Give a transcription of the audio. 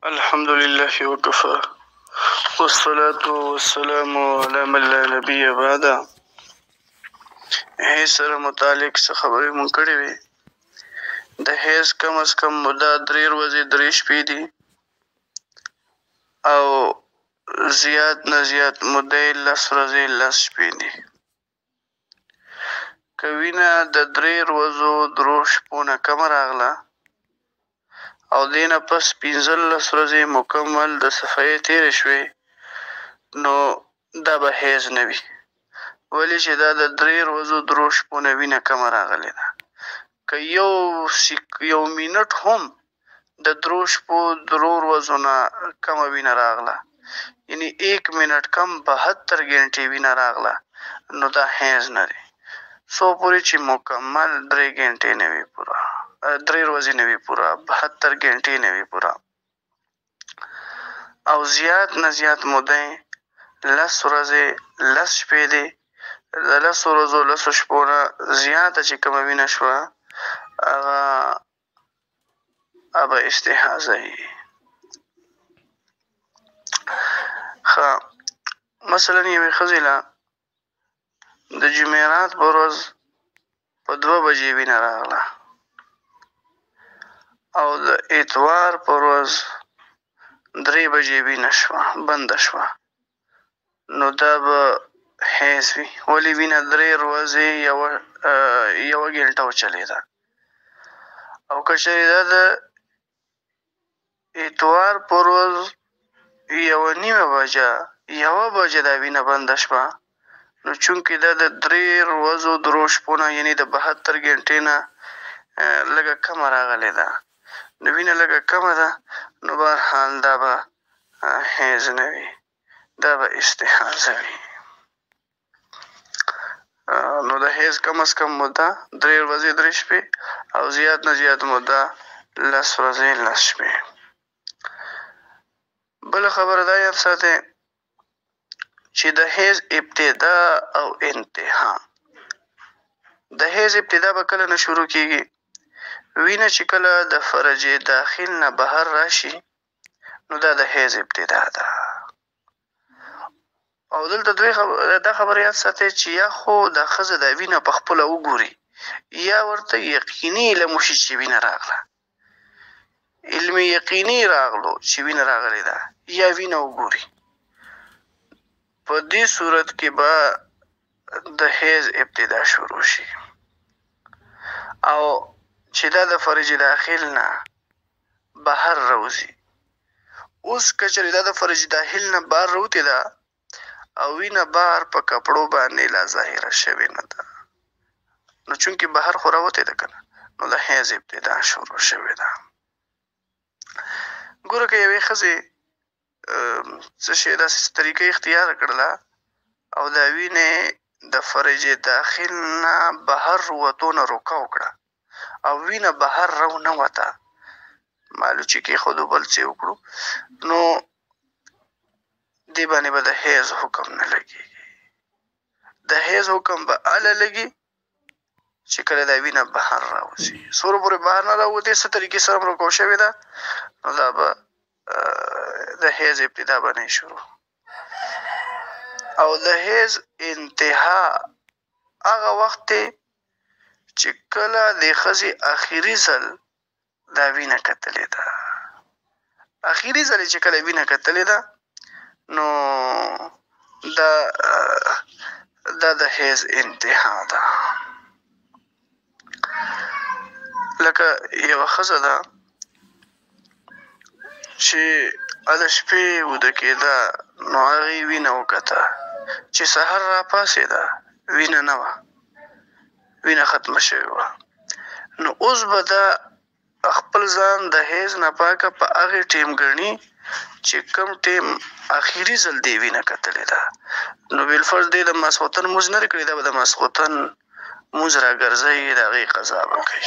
الحمد لله وكفى والصلاة والسلام على من لا نبي بعده. حیض سره متعلق څه خبرې مونږ کړې وې. د حیض کم از کم موده 3 ورځې 3 شپې دي او زیات نه زیات موده 10 ورځې 10 شپې دي. که وینه د 3 ورځو 3 شپو نه کمه راغله او دې نه پس 15 ورځې مکمل د صفحې تېرې شوې نو دا به حیض نه وي، ولې چې دا د 3 ورځو 3 شپو نه وینه کمه راغلې ده. که یو منټ هم د 3 شپو 3 ورځو نه کمه وینه راغله، یعنی 1 منټ کم 72 غنټې وینه راغله، نو دا حیض نه دی، څو پورې چې مکمل 3 غنټې نه وي پوره، 3 ورځې نه وي پوره، 72 غنټې نه وي پوره، او زیات نه زیات موده 10 ورځې 10 شپې دی. د 10 ورځو 10 شپو نه زیاته چې کومه وینه شوه هغه به استحاضه وي. ښه، مثلا یوې ښځې له د جمعرات په ورځ په 2 بجې وینه راغله او د اتوار په ورځ 3 بجې وینه شوه بنده شوه، نو دا به حیض وي، ولې وینه 3 ورځې 1 غنټه وچلېده. او که چېرې دا د اتوار په ورځ 1:30 بجه 1 بجه دا وینه بنده شوه، نو چونکې دا د 3 ورځو 3 شپو نه یعنې د 72 غنټې نه لږه کمه راغلې ده، نو وینه لږه کمه ده، نو بهرحال دا به حیض نه وي، دا به استحاضه وي. نو د حیض کم از کم موده 3 ورځې 3 شپې او زیات نه زیات موده 10 ورځې 10 شپې. بله خبره دا یاد ساتئ چې د حیض ابتدا او انتها، د حیض ابتدا به کله نه شروع کېږي، وینه چې کله د فرج داخل نه بهر راشي نو دا د حیض ابتدا ده. او دلته دا خبره یاد ساتئ چې یا خو دا ښځه دا وینه په خپله وګوري یا ورته یقیني علم وشي چې وینه راغله، علم یقیني راغلو چې وینه راغلې ده یا وینه وګوري، په دې صورت کې به د حیض ابتدا شروع شي. او چې دا د فرج داخل نه بهر راوځي، اوس که چېرې دا د فرج داخل نه بهر راوتې ده او وینه بهر په کپړو باندې لا ظاهره شوې نه ده، نو چونکې بهر خو راوتې ده که نه، نو د حیض ابتدا شروع شوې ده. ګوره که یوې ښځې څه شی داسې طریقه اختیار کړله او دا وینې د فرج داخل نه بهر وتو نه روکه وکړه او وینه بهر رونه وته، معلوم چې کېښودو بل څه وکړو، نو دې باندې به د حیض حکم نه لګېږي. د حیض حکم به هله لګي چې کله دا وینه بهر راوځي، څومره پورې بهر نه راوتې څه طریقې سره روکو شوې ده، نو دا به د حیض ابتدا به نه شروع. او د حیض انتها هغه وخت دی چې کله د ښځې آخري ځل دا وینه کتلې ده، آخري ځل چې کله وینه کتلې ده نو دا د حیض انتها ده. لکه یوه ښځه ده چې د شپې وده کېده نو هغې وینه وکته چې سهار راپاڅېده وینه نه وه، وینه ختمه شوې وه، نو اوس به دا خپل ځان د حیض نه پاکه په هغې ټیم ګڼي چې کوم ټیم آخري ځل دې وینه کتلې ده، نو بالفرض دې د ماسخوتن لمونځ نه دی کړی، دا به د ماسخوتن لمونځ راګرځوي، د هغې قضا به کوي.